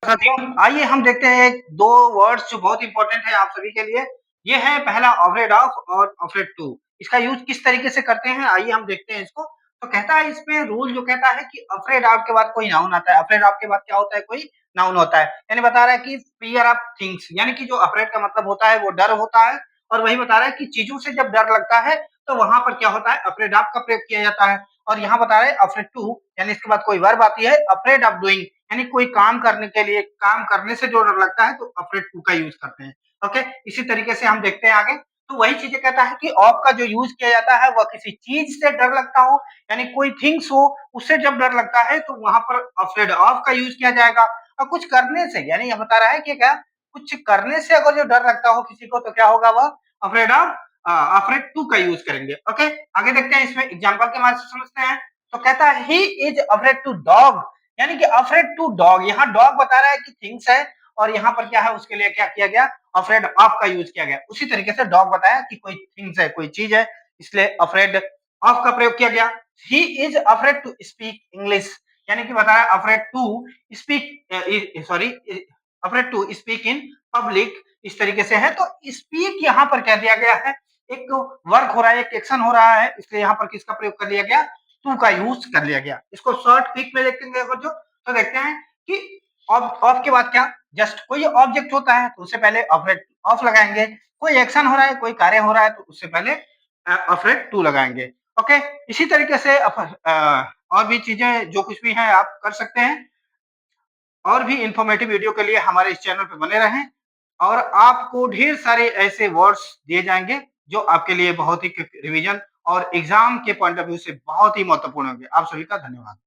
साथियों, आइए हम देखते हैं 2 वर्ड्स जो बहुत इंपॉर्टेंट है आप सभी के लिए। ये है पहला अफ्रेड ऑफ और अफ्रेड टू। इसका यूज़ किस तरीके से करते हैं आइए हम देखते हैं इसको। तो कहता है इसमें रूल जो कहता है कि अफ्रेड ऑफ के बाद कोई नाउन आता है। अफ्रेड ऑफ के बाद क्या होता है? कोई नाउन होता है। यानी बता रहा है कि फ़ियर ऑफ थिंग्स यानी कि जो अफ्रेड का मतलब होता है वो डर होता है और वही बता रहा है कि चीज़ों से जब डर लगता है तो वहाँ पर क्या होता है? अफ्रेड ऑफ का प्रयोग किया जाता है। और यहाँ बता रहे हैं अफ्रेड टू यानी इसके बाद कोई वर्ब आती है अफ्रेड ऑफ डूइंग यानी कोई काम करने के लिए काम करने से जो डर लगता है तो अफ्रेड टू का यूज करते हैं। ओके, इसी तरीके से हम देखते हैं आगे। तो वही चीजें कहता है कि ऑफ का जो यूज किया जाता है वह किसी चीज से डर लगता हो यानी कोई थिंग्स हो उससे जब डर लगता है तो वहां पर अफ्रेड ऑफ का यूज किया जाएगा। और कुछ करने से यानी यह बता रहा है कि क्या कुछ करने से अगर जो डर लगता हो किसी को तो क्या होगा वह अफ्रेड ऑफ अफ्रेड टू का यूज करेंगे। ओके, आगे देखते हैं इसमें एग्जाम्पल के माध्यम से समझते हैं। तो कहता है he is afraid to dog यानी कि अफ्रेड टू डॉग। यहाँ डॉग बता रहा है कि थिंग्स है और यहाँ पर क्या है उसके लिए क्या किया गया? अफ्रेड ऑफ का यूज किया गया। उसी तरीके से डॉग बताया कि कोई थिंग्स है कोई चीज है इसलिए अफ्रेड ऑफ का प्रयोग किया गया। He is afraid to speak English यानी कि बताया afraid to speak sorry afraid to speak in public. इस तरीके से है तो स्पीक यहाँ पर कह दिया गया है एक वर्क हो रहा है एक एक्शन हो रहा है इसलिए यहाँ पर किसका प्रयोग कर लिया गया? टू का यूज कर लिया गया। इसको शॉर्ट क्विक में देखेंगे अगर जो तो देखते हैं कि ऑफ के बाद क्या जस्ट कोई ऑब्जेक्ट होता है तो उससे पहले अफ्रेड ऑफ लगाएंगे। कोई एक्शन हो रहा है कोई कार्य हो रहा है तो उससे पहले अफ्रेड टू लगाएंगे। ओके, इसी तरीके से और भी चीजें जो कुछ भी है आप कर सकते हैं। और भी इंफॉर्मेटिव वीडियो के लिए हमारे इस चैनल पे बने रहें और आपको ढेर सारे ऐसे वर्ड्स दिए जाएंगे जो आपके लिए बहुत ही रिवीजन और एग्जाम के पॉइंट ऑफ व्यू से बहुत ही महत्वपूर्ण होंगे। आप सभी का धन्यवाद।